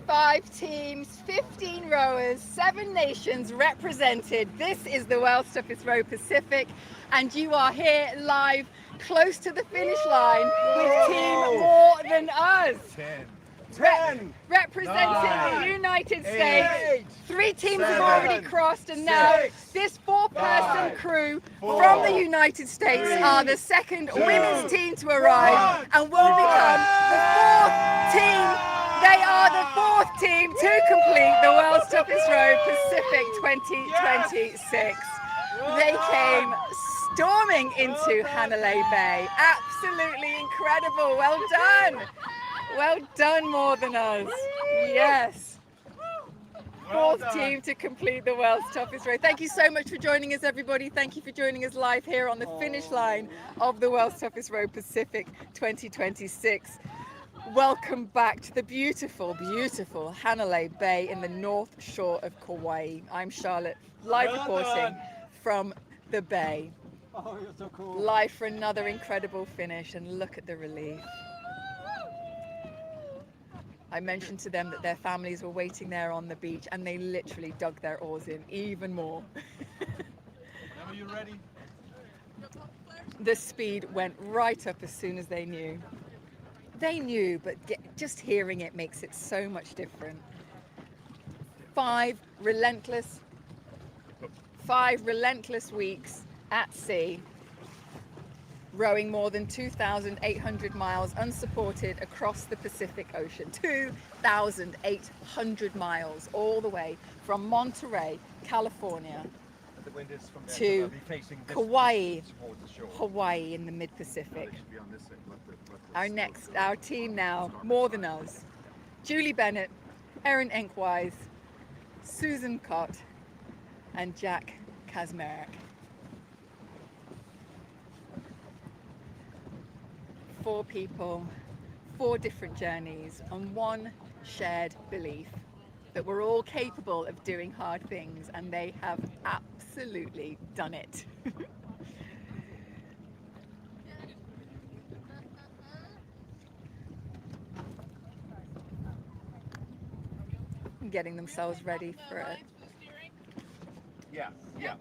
5 teams, 15 rowers, 7 nations represented. This is the World's Toughest Row Pacific, and you are here live close to the finish line with Team More Than Us. 10, representing 9, the United 8, States. 3 teams 7, have already crossed, and now 6, this 4-person 5, crew 4, from the United States 3, are the second 2, women's team to arrive 1, and will become the 4th team. They are the 4th team to complete the World's Toughest Row Pacific 2026. They came storming into Hanalei Bay. Absolutely incredible. Well done. Well done, More Than Us. Yes. 4th team to complete the World's Toughest Row. Thank you so much for joining us, everybody. Thank you for joining us live here on the finish line of the World's Toughest Row Pacific 2026. Welcome back to the beautiful, beautiful Hanalei Bay in the North Shore of Kauai. I'm Charlotte, live reporting from the Bay. Oh, you're so cool. Live for another incredible finish, and look at the relief. I mentioned to them that their families were waiting there on the beach, and they literally dug their oars in even more. Are you ready? The speed went right up as soon as they knew. They knew, but just hearing it makes it so much different. 5 relentless weeks at sea, rowing more than 2,800 miles unsupported across the Pacific Ocean. 2,800 miles all the way from Monterey, California, The wind is from there, to so they'll be facing this Kauai, towards the shore. Hawaii in the mid-Pacific. They should be on this side. Our team now, More Than Us. Julie Bennett, Erin Enkwise, Susan Cott, and Jack Kazmarek. 4 people, 4 different journeys, and one shared belief that we're all capable of doing hard things, and they have absolutely done it. Getting themselves ready for it. Yeah, you're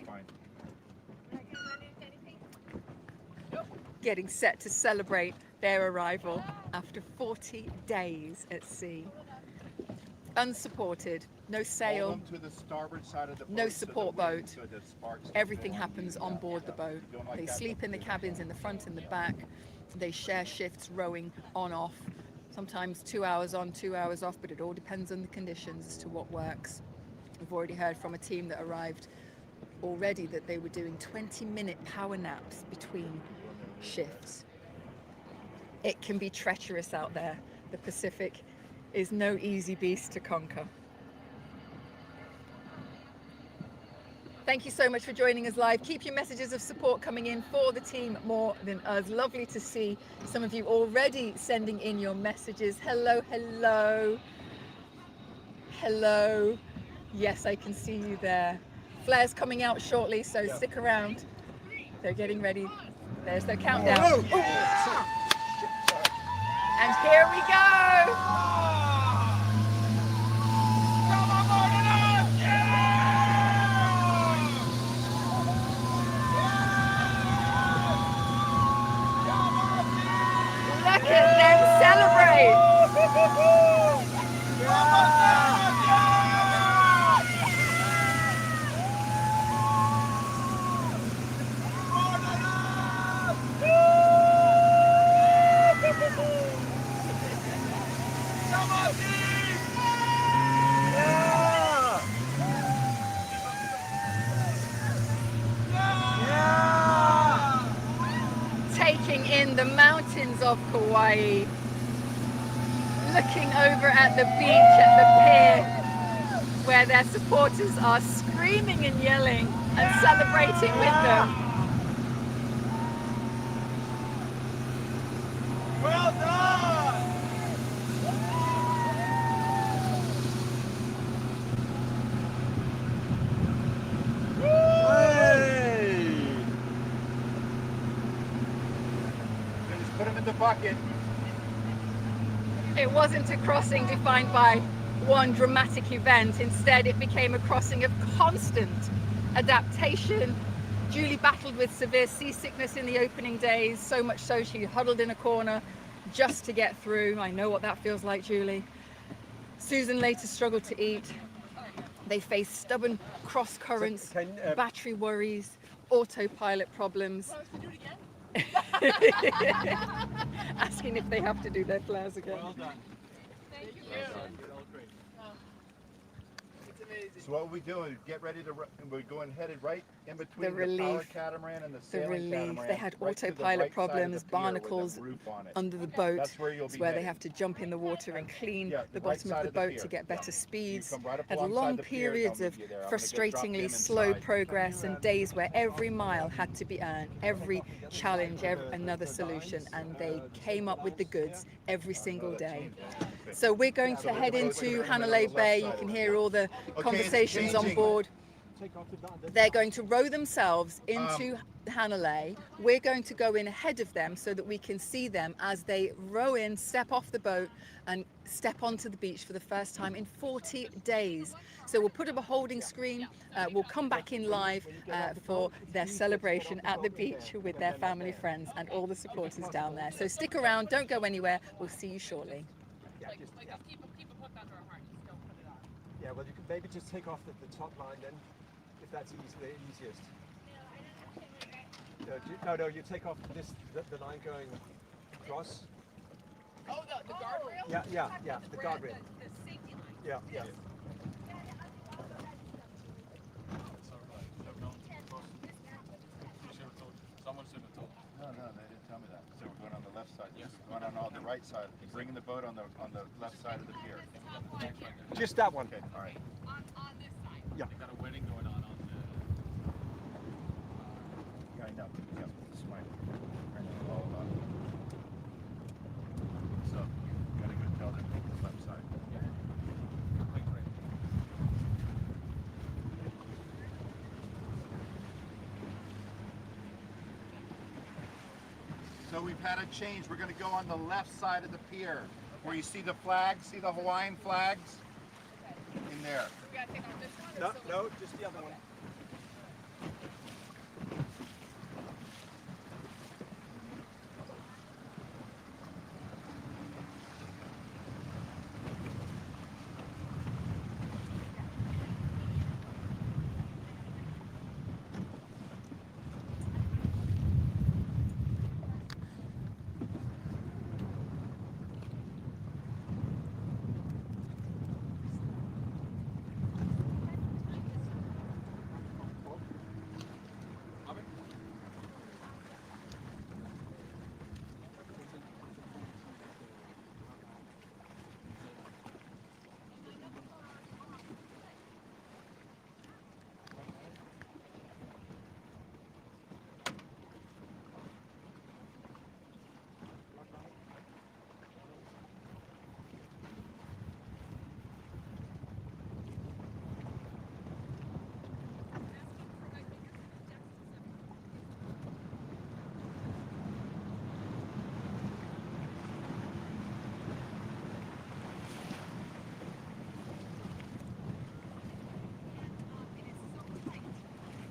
fine. Getting set to celebrate their arrival after 40 days at sea. Unsupported, no sail, Hold them to the starboard side of the boat, no so support the wind- boat. so the sparks can Everything go on. happens on board the boat. Don't like They that. sleep in the cabins in the front and the back. They share shifts rowing on off. Sometimes 2 hours on, 2 hours off, but it all depends on the conditions as to what works. We've already heard from a team that arrived already that they were doing 20-minute power naps between shifts. It can be treacherous out there. The Pacific is no easy beast to conquer. Thank you so much for joining us live. Keep your messages of support coming in for the team More Than Us. Lovely to see some of you already sending in your messages. Hello, hello. Hello. Yes, I can see you there. Flares coming out shortly, so stick around. They're getting ready. There's their countdown. And here we go. Look at them celebrate. Taking in the mountains of Kauai, looking over at the beach, at the pier, where their supporters are screaming and yelling and celebrating with them. Well done! Just put them in the bucket. It wasn't a crossing defined by one dramatic event. Instead, it became a crossing of constant adaptation. Julie battled with severe seasickness in the opening days, so much so she huddled in a corner just to get through. I know what that feels like, Julie. Susan later struggled to eat. They faced stubborn cross currents, battery worries, autopilot problems. Asking if they have to do their flares again. Well done. Thank you. Well done. It's amazing. So what we doing? Get ready to. We're going headed right in between The relief. power catamaran and the The sailing relief. catamaran. They had right to the autopilot right side of problems, the pier with a barnacles roof on it. under the boat. That's where you'll It's be where they headed. have to jump in the water and clean Yeah, the the right bottom side of the of the boat pier. to get better You speeds. come right up Had alongside long the pier, periods they'll of meet you there. I'm gonna go drop frustratingly them slow inside. progress and days where every mile had to be earned, every challenge, another solution, and they came up with the goods every single day. So we're going to head into Hanalei Bay. You can hear all the conversations on board. They're going to row themselves into Hanalei. We're going to go in ahead of them so that we can see them as they row in, step off the boat and step onto the beach for the first time in 40 days. So we'll put up a holding screen. We'll come back in live for their celebration at the beach with their family, friends and all the supporters down there. So stick around, don't go anywhere. We'll see you shortly. Just keep them hooked onto our harness. Don't put it on. Yeah, well, you can maybe just take off the top line then, if that's the easiest. No, you take off the line going across. Oh, the guardrail? Yeah, the guardrail. The safety line. Yeah. Someone should have told me. No, they didn't tell me that. So we're going on the left side. Yes. Going on the right side. Bringing the boat on the left side of the pier. Just that one. Okay. All right. On this side. Yeah. They got a wedding going on the. Yeah, I know. Yeah, this is mine. All about. So, gotta go tell them the left side. So we've had a change. We're going to go on the left side of the pier, where you see the flags, see the Hawaiian flags in there. We gotta take off this one. No, just the other one.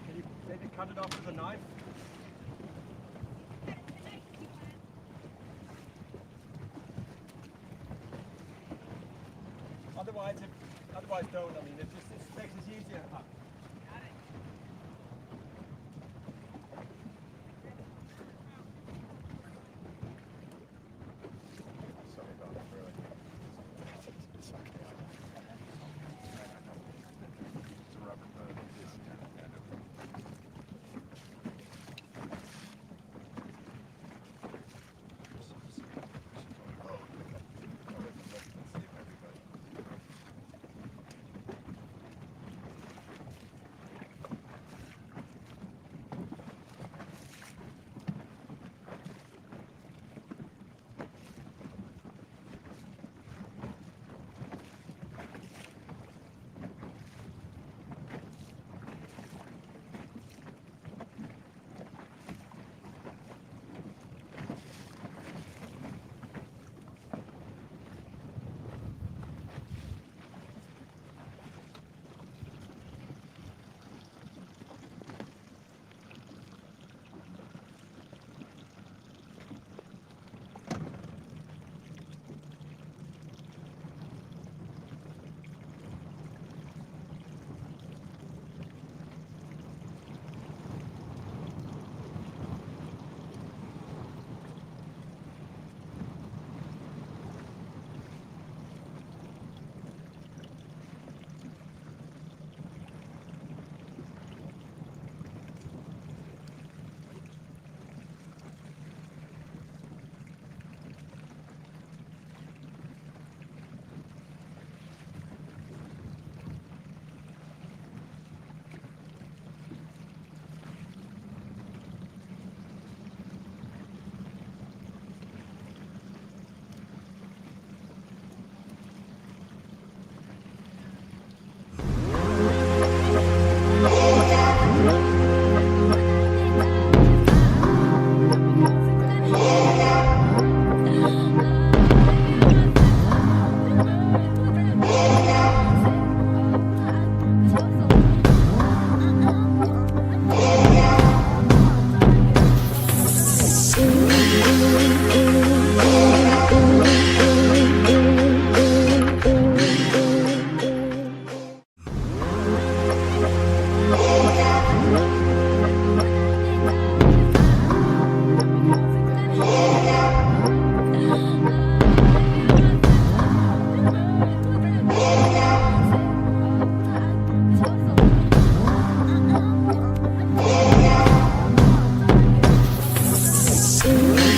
Can you maybe cut it off with a knife? Otherwise don't. I mean, it makes it easier. Sorry about that, really. It's a rubber boat.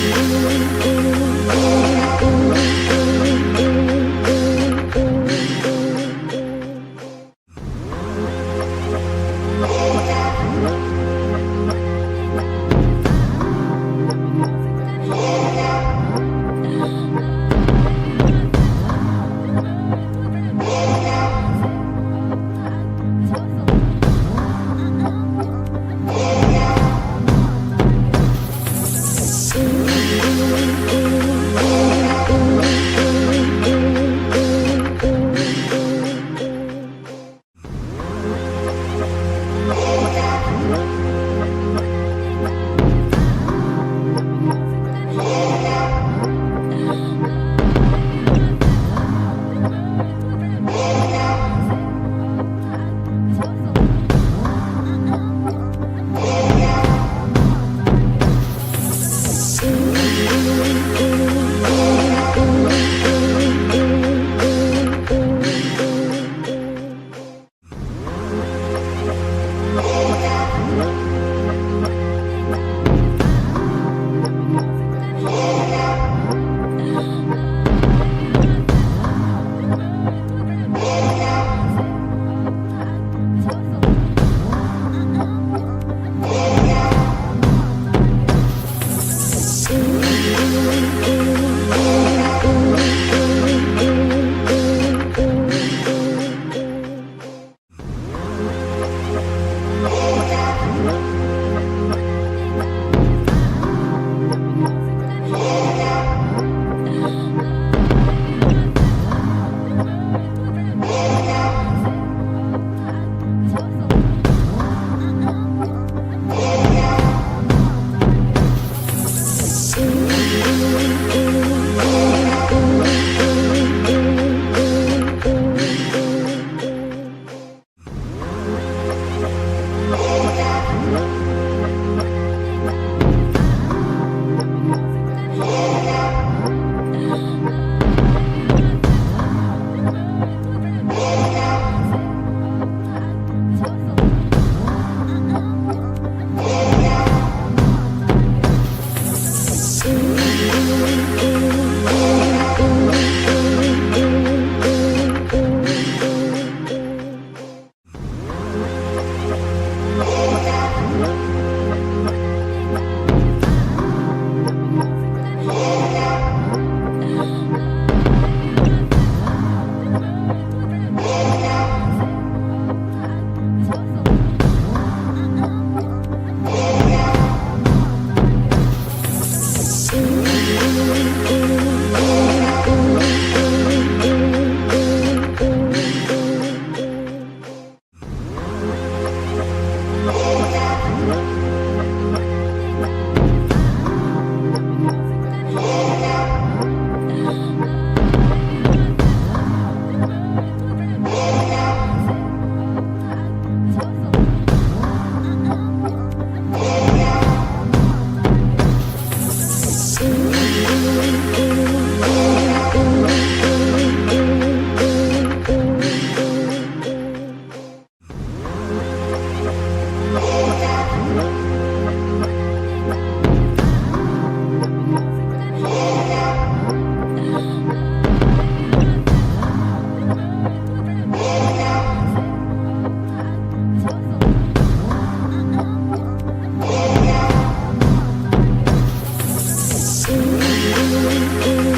Thank you. Thank you.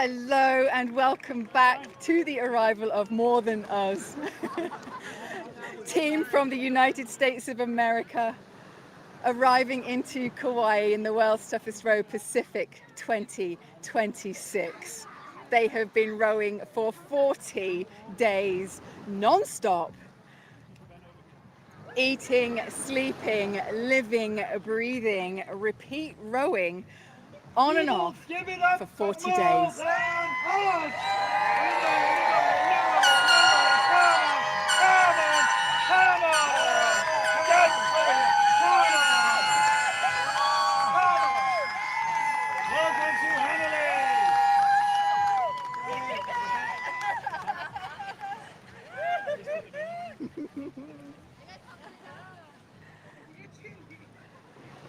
Hello and welcome back to the arrival of More Than Us. Team from the United States of America arriving into Kauai in the World's Toughest Row Pacific 2026. They have been rowing for 40 days non-stop. Eating, sleeping, living, breathing, repeat rowing on and off for 40 days.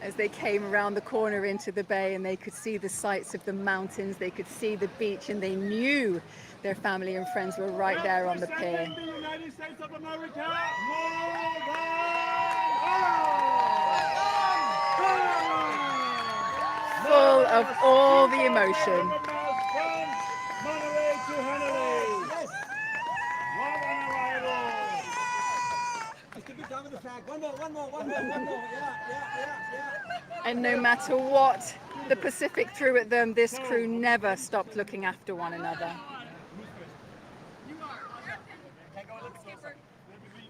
As they came around the corner into the bay and they could see the sights of the mountains, they could see the beach, and they knew their family and friends were right there on the pier. The United States of America, Full of all the emotion. And no matter what the Pacific threw at them, this crew never stopped looking after one another.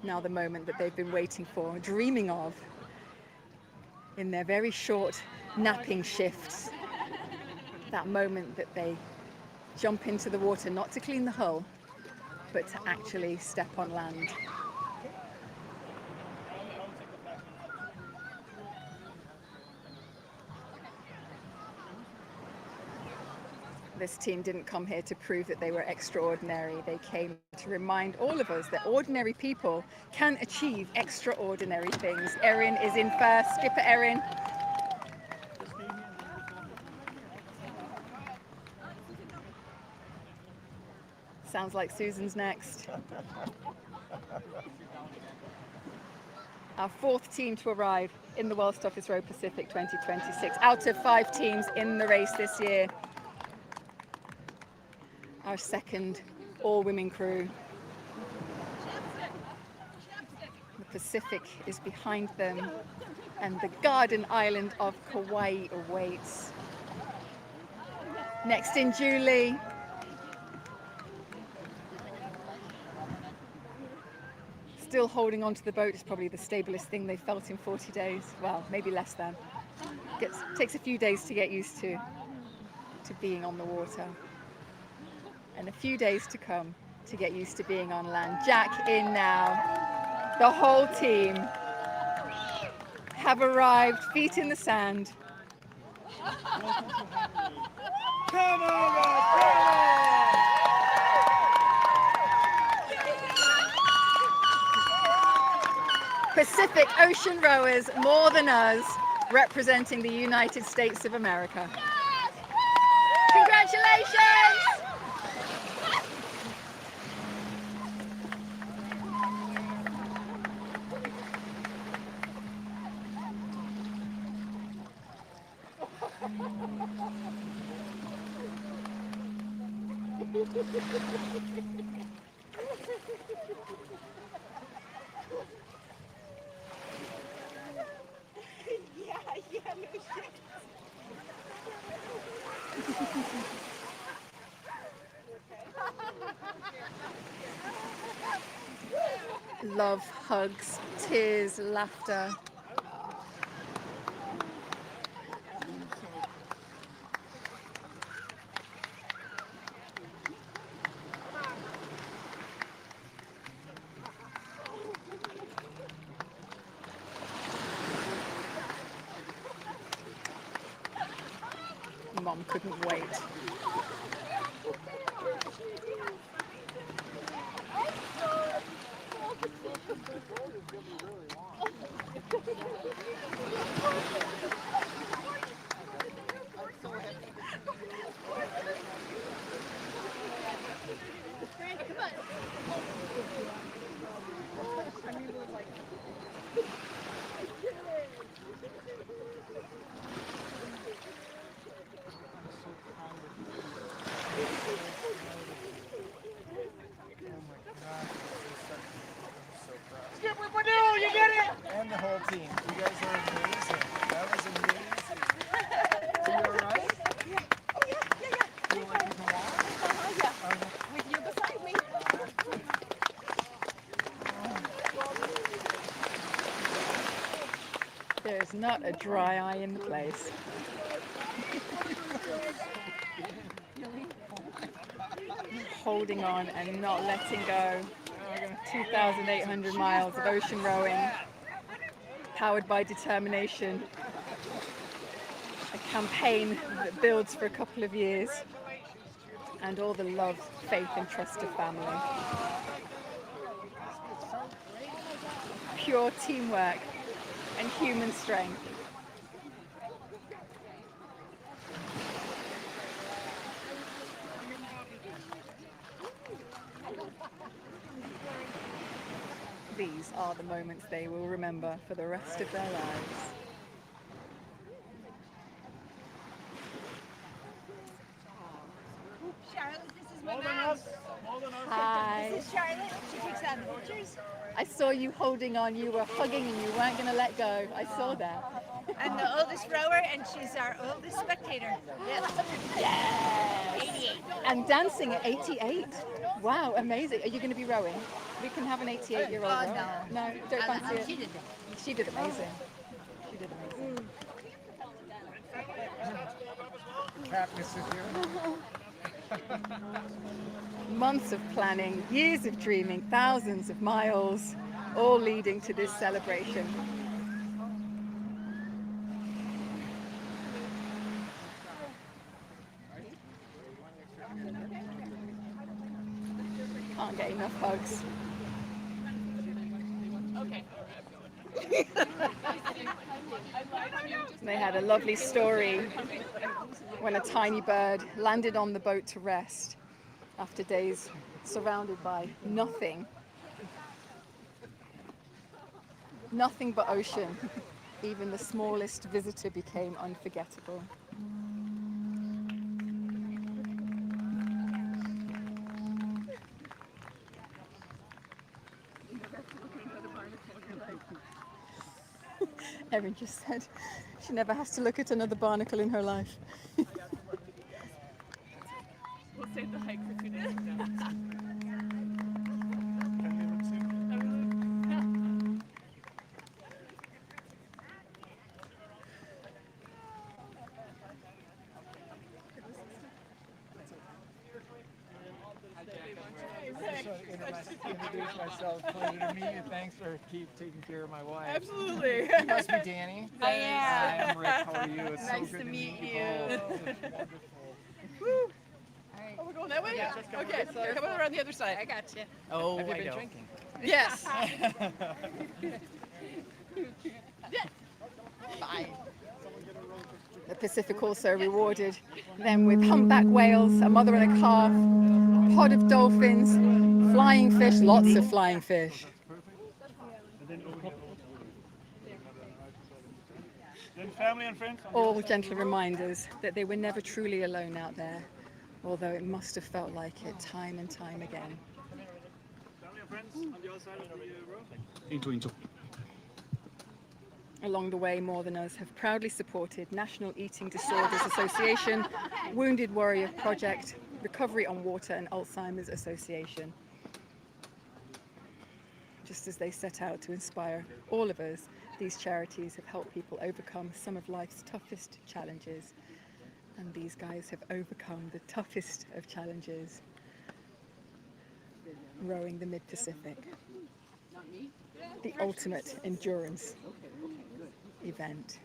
Now the moment that they've been waiting for, dreaming of, in their very short napping shifts. That moment that they jump into the water, not to clean the hull, but to actually step on land. This team didn't come here to prove that they were extraordinary. They came to remind all of us that ordinary people can achieve extraordinary things. Erin is in first. Skipper Erin. Sounds like Susan's next. Our fourth team to arrive in the World Toughest Road Pacific 2026, out of 5 teams in the race this year. Our second all-women crew. The Pacific is behind them, and the garden island of Kauai awaits. Next in Julie. Still holding onto the boat is probably the stablest thing they've felt in 40 days. Well, maybe less than. Takes a few days to get used to being on the water. And a few days to come to get used to being on land. Jack in now. The whole team have arrived, feet in the sand. Come on, guys, come on! Pacific Ocean rowers, more than us, representing the United States of America. Congratulations! Love, hugs, tears, laughter. Mom couldn't wait. And the whole team. You guys are amazing. That was amazing. So you all right? Yeah. Oh, yeah. You like you can walk? Yeah. With you beside me. There's not a dry eye in the place. Holding on and not letting go. 2,800 miles of ocean rowing, powered by determination. A campaign that builds for a couple of years, and all the love, faith and trust of family. Pure teamwork and human strength. These are the moments they will remember for the rest of their lives. Charlotte, this is More than us. More than us. Hi. This is Charlotte. She takes all the pictures. I saw you holding on. You were hugging and you weren't going to let go. I saw that. I'm the oldest rower, and she's our oldest spectator. Yes. 88. And dancing at 88. Wow, amazing. Are you going to be rowing? We can have an 88-year-old Oh, rower. no. No, don't fancy it. She did that. She did amazing. She did amazing. Katniss is here. Months of planning, years of dreaming, thousands of miles, all leading to this celebration. Can't get enough hugs. They had a lovely story when a tiny bird landed on the boat to rest after days surrounded by nothing. Nothing but ocean. Even the smallest visitor became unforgettable. Erin just said she never has to look at another barnacle in her life. We'll save the hike for 2 days from now. Can we look soon? Introduce myself. Pleasure to meet you. Thanks for taking care of my wife. Absolutely. You must be Danny. I am. I am Rick. How are you? It's so Nice good to meet you. you. both. It's wonderful. Oh, we're going that way? Yeah. Okay, so come on around the other side. I got you. Oh, have you been drinking? Yes. Bye. The Pacific also rewarded them with humpback whales, a mother and a calf, pod of dolphins, flying fish, lots of flying fish. Then family and friends. All gentle reminders that they were never truly alone out there, although it must have felt like it time and time again. Family and friends on the other side of the road. Into. Along the way, More Than Us have proudly supported National Eating Disorders Association, Wounded Warrior Project, Recovery on Water and Alzheimer's Association. Just as they set out to inspire all of us, these charities have helped people overcome some of life's toughest challenges. And these guys have overcome the toughest of challenges, rowing the Mid-Pacific. The ultimate endurance event.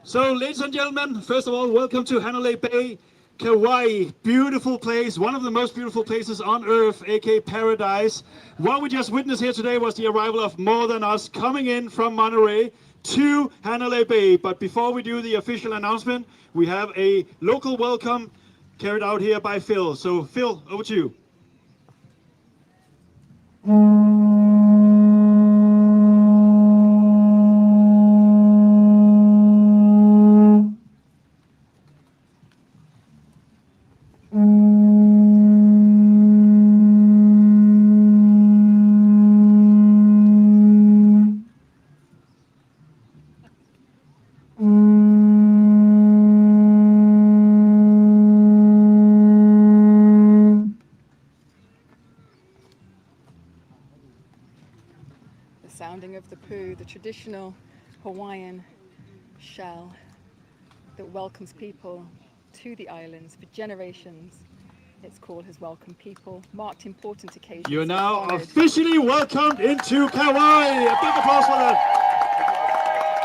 So, ladies and gentlemen, first of all, welcome to Hanalei Bay, Kauai. Beautiful place, one of the most beautiful places on Earth, aka paradise. What we just witnessed here today was the arrival of More Than Us coming in from Monterey to Hanalei Bay. But before we do the official announcement, we have a local welcome carried out here by Phil. So, Phil, over to you. Sounding of the poo, the traditional Hawaiian shell that welcomes people to the islands for generations. Its call has welcomed people, marked important occasions. You're now honoured, officially welcomed into Kauai. A big applause for that.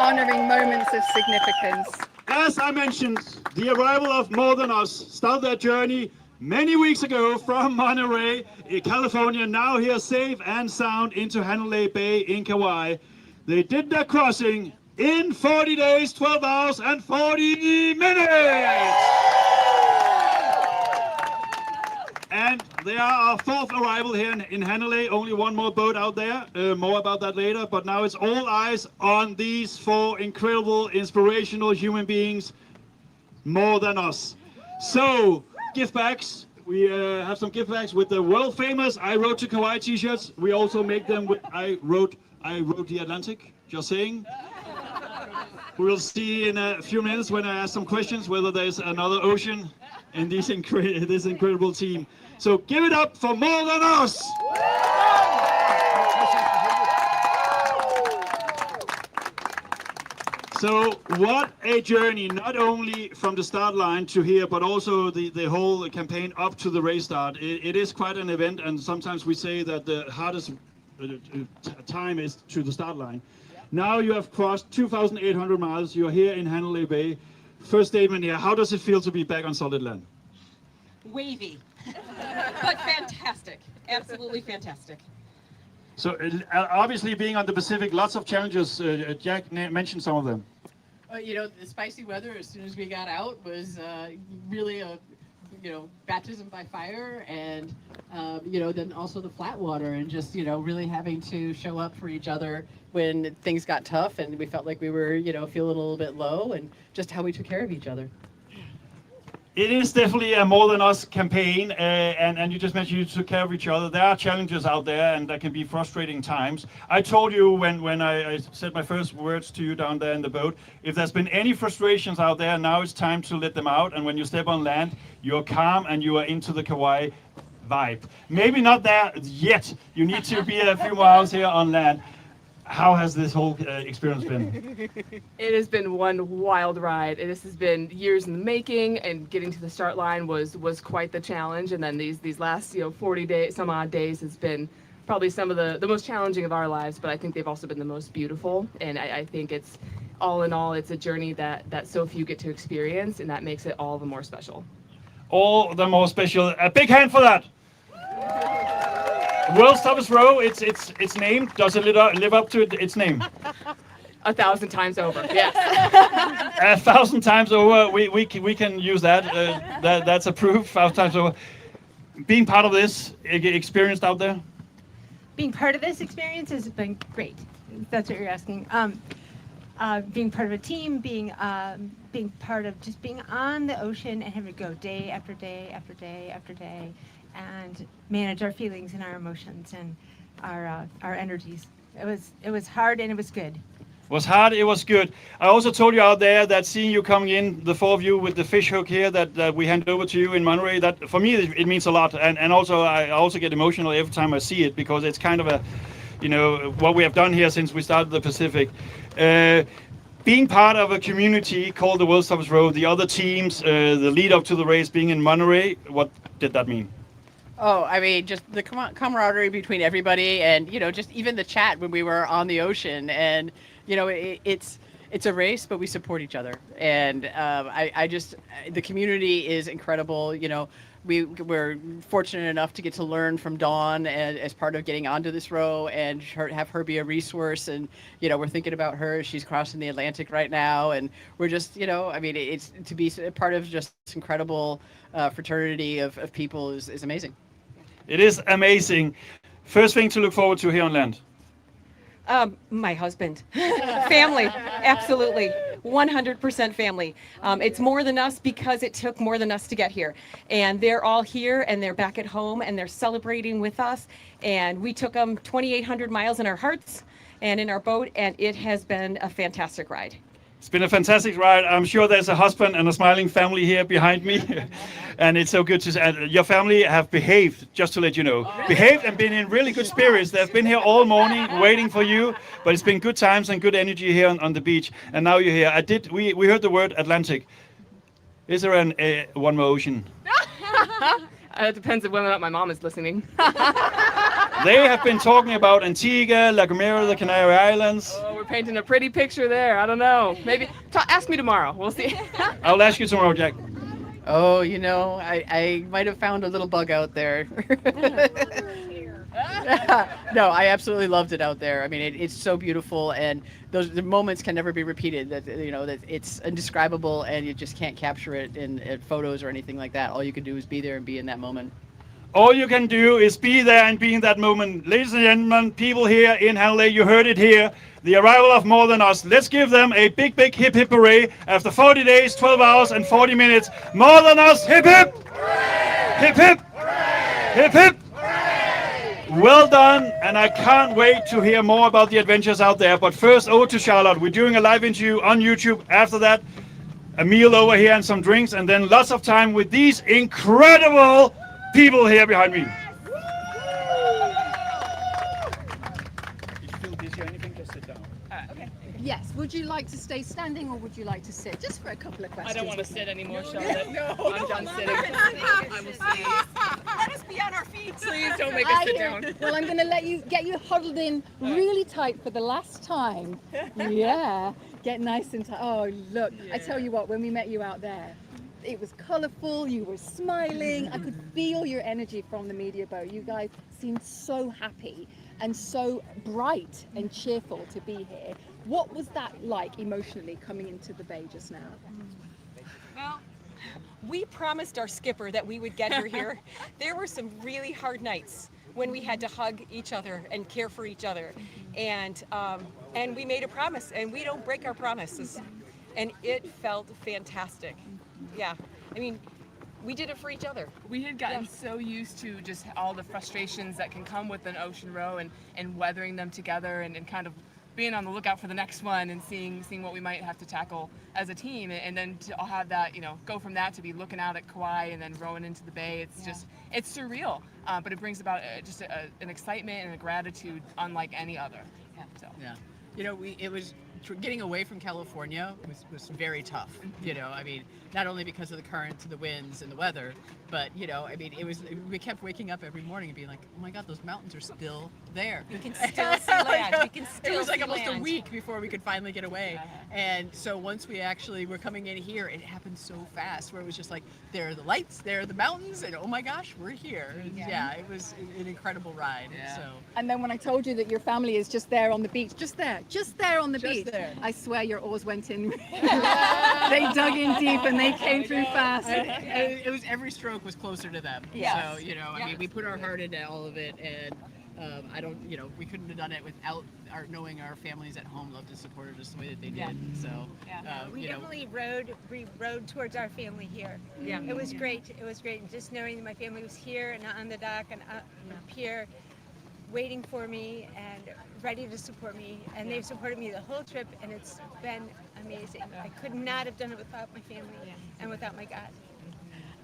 honouring moments of significance. As I mentioned, the arrival of More Than Us started their journey many weeks ago from Monterey, California, now here safe and sound into Hanalei Bay in Kauai. They did their crossing in 40 days, 12 hours and 40 minutes! And they are our fourth arrival here in Hanalei. Only one more boat out there. More about that later. But now it's all eyes on these four incredible, inspirational human beings, More Than Us. So, gift bags. We have some gift bags with the world famous I Wrote to Kauai t-shirts. We also make them with I wrote the Atlantic. Just saying. We'll see in a few minutes when I ask some questions whether there's another ocean in this incredible team. So give it up for More Than Us! So what a journey, not only from the start line to here, but also the whole campaign up to the race start. It is quite an event, and sometimes we say that the hardest time is to the start line. Now you have crossed 2,800 miles, you're here in Hanalei Bay. First statement here, how does it feel to be back on solid land? Wavy, but fantastic, absolutely fantastic. So obviously being on the Pacific, lots of challenges. Jack mentioned some of them. You know, the spicy weather as soon as we got out was really a, baptism by fire, and then also the flat water, and just really having to show up for each other when things got tough and we felt like we were feeling a little bit low, and just how we took care of each other. It is definitely a More Than Us campaign, and you just mentioned you took care of each other. There are challenges out there, and there can be frustrating times. I told you when I said my first words to you down there in the boat, if there's been any frustrations out there, now it's time to let them out, and when you step on land, you're calm and you are into the Kauai vibe. Maybe not there yet. You need to be a few miles here on land. How has this whole experience been? It has been one wild ride. This has been years in the making, and getting to the start line was quite the challenge. And then these last 40 days, some odd days, has been probably some of the most challenging of our lives. But I think they've also been the most beautiful. And I think it's all in all, it's a journey that so few get to experience, and that makes it all the more special. All the more special. A big hand for that. World's toughest row, it's named. Does it live up to its name? 1,000 times over, yes. 1,000 times over, we can use that. That's approved, 1,000 times over. Being part of this, experienced out there? Being part of this experience has been great. That's what you're asking. Being part of a team, being part of just being on the ocean and having to go day after day after day after day, and manage our feelings and our emotions and our energies. It was hard and it was good. It was hard, it was good. I also told you out there that seeing you coming in, the four of you with the fish hook here that we hand over to you in Monterey, that for me it means a lot. And also I also get emotional every time I see it, because it's kind of a, what we have done here since we started the Pacific. Being part of a community called the World's Toughest Row, the other teams, the lead up to the race being in Monterey, what did that mean? Oh, I mean, just the camaraderie between everybody, and just even the chat when we were on the ocean, and it's a race, but we support each other, and the community is incredible. We're fortunate enough to get to learn from Dawn as part of getting onto this row, and have her be a resource, and we're thinking about her. She's crossing the Atlantic right now, and we're just it's to be a part of just this incredible fraternity of people is amazing. It is amazing. First thing to look forward to here on land? My husband. Family, absolutely. 100% family. It's more than us because it took more than us to get here. And they're all here, and they're back at home, and they're celebrating with us. And we took them 2,800 miles in our hearts and in our boat, and it has been a fantastic ride. It's been a fantastic ride. I'm sure there's a husband and a smiling family here behind me. And it's so good to see. Your family have behaved, just to let you know. Behaved and been in really good spirits. They've been here all morning waiting for you. But it's been good times and good energy here on the beach. And now you're here. We heard the word Atlantic. Is there one more ocean? It depends on whether or not my mom is listening. They have been talking about Antigua, La Gomera, the Canary Islands. Oh, we're painting a pretty picture there. I don't know. Maybe ask me tomorrow. We'll see. I'll ask you tomorrow, Jack. Oh, I might have found a little bug out there. No, I absolutely loved it out there. I mean, it's so beautiful, and the moments can never be repeated. That it's indescribable, and you just can't capture it in photos or anything like that. All you can do is be there and be in that moment. all you can do is be there and be in that moment. Ladies and gentlemen, people here in Hanley, you heard it here. The arrival of More Than Us. Let's give them a big, big hip hip hooray. After 40 days, 12 hours and 40 minutes. More Than Us, hip hip! Hip hip! Hip hip! Well done, and I can't wait to hear more about the adventures out there. But first, over to Charlotte. We're doing a live interview on YouTube. After that, a meal over here and some drinks, and then lots of time with these incredible people here behind me. If you feel dizzy or anything, just sit down. Yes. Would you like to stay standing or would you like to sit? Just for a couple of questions. I don't want to sit anymore, Charlotte. No, I'm done sitting. I will see. Let us be on our feet. Please don't make us sit down. Well, I'm going to get you huddled in really tight for the last time. Yeah. Get nice and tight. Oh, look. I tell you what, when we met you out there, it was colourful. You were smiling. I could feel your energy from the media boat. You guys seemed so happy and so bright and cheerful to be here. What was that like emotionally coming into the bay just now? Well, we promised our skipper that we would get her here. There were some really hard nights when we had to hug each other and care for each other, and we made a promise, and we don't break our promises, and it felt fantastic. Yeah, I mean, we did it for each other. We had gotten so used to just all the frustrations that can come with an ocean row and weathering them together and kind of being on the lookout for the next one and seeing what we might have to tackle as a team, and then to all have that, go from that to be looking out at Kauai and then rowing into the bay. It's just, it's surreal, but it brings about just an excitement and a gratitude unlike any other. So. Yeah. It was getting away from California was very tough. I mean, not only because of the currents and the winds and the weather, but I mean, we kept waking up every morning and being like, oh my God, those mountains are still there. We can still see land. We can still It was like see almost land. a week before we could finally get away. And so once we actually were coming in here, it happened so fast where it was just like, there are the lights, there are the mountains, and oh my gosh, we're here. And it was an incredible ride. Yeah. So. And then when I told you that your family is just there on the beach, just there on the Just beach, there. I swear your oars went in. They dug in deep and they came through fast. And it was every stroke was closer to them. Yes. So, I mean, we put our heart into all of it, and we couldn't have done it without knowing our families at home loved and supported us the way that they did. So, We definitely rode towards our family here. Yeah. It was great. It was great. And just knowing that my family was here and on the dock and up here waiting for me and ready to support me. And they've supported me the whole trip, and it's been amazing. I could not have done it without my family and without my God.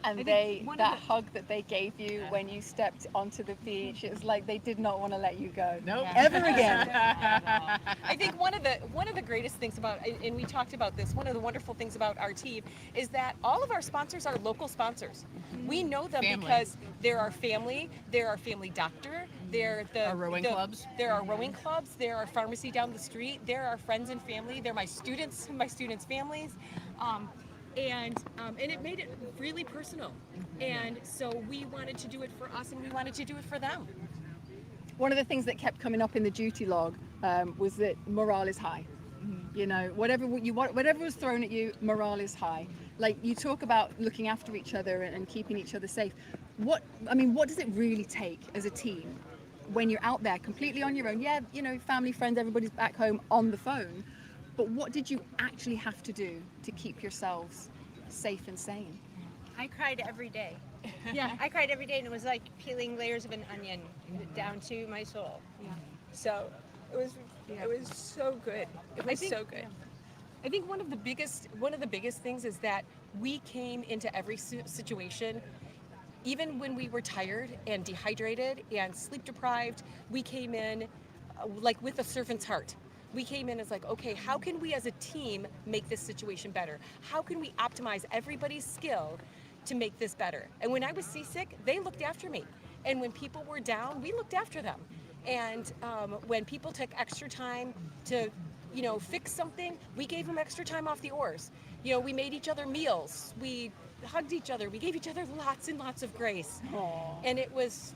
And that hug that they gave you when you stepped onto the beach, it was like they did not want to let you go. Nope. Ever again. I think one of the greatest things about, and we talked about this, one of the wonderful things about our team is that all of our sponsors are local sponsors. We know them Family. because they're our family, they're our family doctor, they're Our rowing clubs. They're our rowing clubs, they're our pharmacy down the street, they're our friends and family, they're my students' families. And it made it really personal. And so we wanted to do it for us, and we wanted to do it for them. One of the things that kept coming up in the duty log was that morale is high. Whatever was thrown at you, morale is high. Like, you talk about looking after each other and keeping each other safe. What does it really take as a team when you're out there completely on your own? Yeah, family, friends, everybody's back home on the phone. But what did you actually have to do to keep yourselves safe and sane? I cried every day. Yeah, I cried every day, and it was like peeling layers of an onion down to my soul. Yeah. So it was so good. It was so good. I think one of the biggest things is that we came into every situation, even when we were tired and dehydrated and sleep deprived, we came in like with a servant's heart. We came in as like, okay, how can we as a team make this situation better? How can we optimize everybody's skill to make this better? And when I was seasick, they looked after me. And when people were down, we looked after them. And when people took extra time to, fix something, we gave them extra time off the oars. We made each other meals. We hugged each other. We gave each other lots and lots of grace. Aww. And it was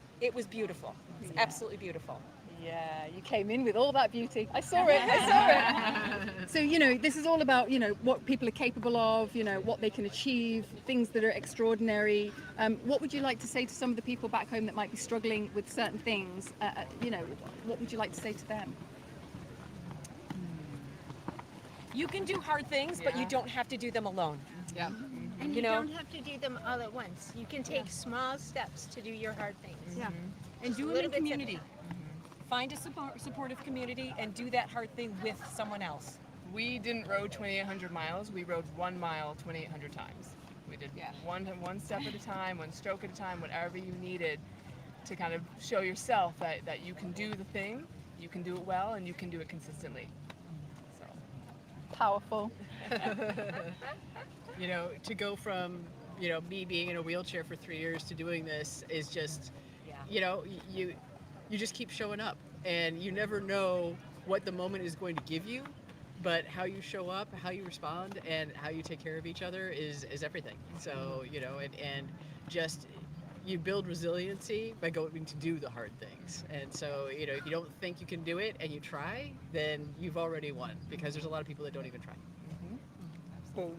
beautiful. It was absolutely beautiful. Yeah, you came in with all that beauty. I saw it. I saw it. So, you know, this is all about, you know, what people are capable of, you know, what they can achieve, things that are extraordinary. What would you like to say to some of the people back home that might be struggling with certain things? You know, what would you like to say to them? You can do hard things, but you don't have to do them alone. Yeah. And You you know? don't have to do them all at once. You can take small steps to do your hard things. Yeah. And do them in community. Find a supportive community and do that hard thing with someone else. We didn't row 2,800 miles. We rode 1 mile 2,800 times. We did one step at a time, one stroke at a time, whatever you needed to kind of show yourself that you can do the thing, you can do it well, and you can do it consistently. So Powerful. You know, to go from, you know, me being in a wheelchair for 3 years to doing this is just, you know, you just keep showing up, and you never know what the moment is going to give you, but how you show up, how you respond, and how you take care of each other is everything. So, you know, and just you build resiliency by going to do the hard things. And so, you know, if you don't think you can do it and you try, then you've already won, because there's a lot of people that don't even try. Boom.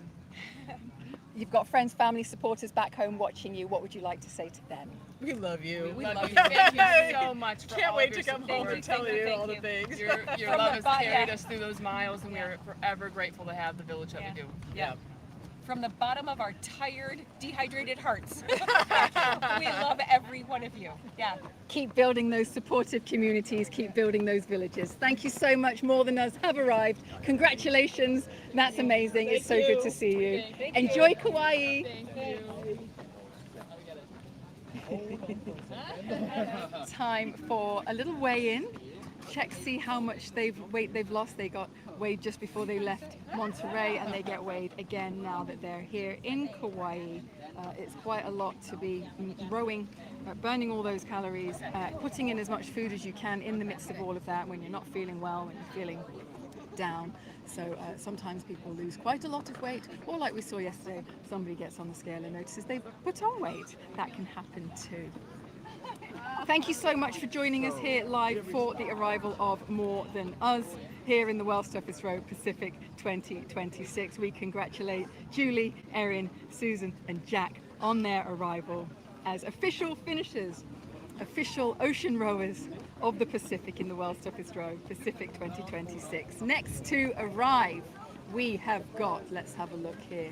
You've got friends, family, supporters back home watching you. What would you like to say to them? We love you. we love you. Thank you so much for Can't all wait of your to come support. home and tell you all the things. Your love has carried us through those miles, and we are forever grateful to have the village that we do. Yeah. From the bottom of our tired, dehydrated hearts. We love every one of you. Yeah. Keep building those supportive communities, keep building those villages. Thank you so much. More Than Us have arrived. Congratulations. That's amazing. It's so good to see you. Enjoy Kauai. Time for a little weigh-in. Check, see how much weight they've lost. They got weighed just before they left Monterey, and they get weighed again now that they're here in Kauai. It's quite a lot to be rowing, burning all those calories, putting in as much food as you can in the midst of all of that when you're not feeling well, when you're feeling down. So sometimes people lose quite a lot of weight, or like we saw yesterday, somebody gets on the scale and notices they've put on weight. That can happen too. Thank you so much for joining us here live for the arrival of More Than Us here in the World's Toughest Row Pacific 2026. We congratulate Julie, Erin, Susan and Jack on their arrival as official finishers, official ocean rowers of the Pacific in the World's Toughest Row Pacific 2026. Next to arrive, we have got, let's have a look here,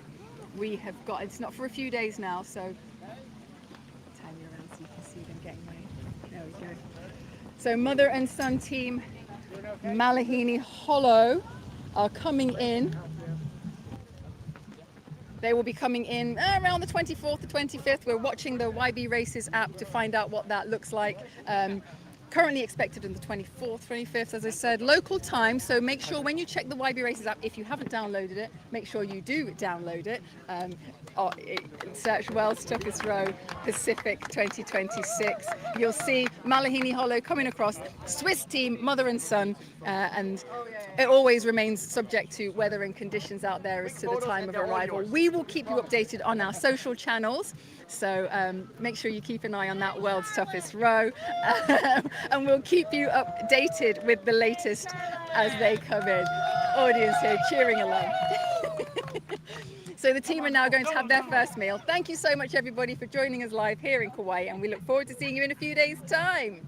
we have got, it's not for a few days now, so turn you around so you can see them getting ready. There we go. So mother and son team Malahini Hollow are coming in. They will be coming in around the 24th to 25th. We're watching the YB Races app to find out what that looks like. Currently expected on the 24th, 25th, as I said, local time. So make sure when you check the YB Races app, if you haven't downloaded it, make sure you do download it. Search World's Toughest Row Pacific 2026. You'll see Malahini Hollow coming across. Swiss team, mother and son, and it always remains subject to weather and conditions out there as to the time of arrival. We will keep you updated on our social channels. So make sure you keep an eye on that World's Toughest Row, and we'll keep you updated with the latest as they come in. Audience here cheering along. So the team are now going to have their first meal. Thank you so much, everybody, for joining us live here in Kauai, and we look forward to seeing you in a few days' time.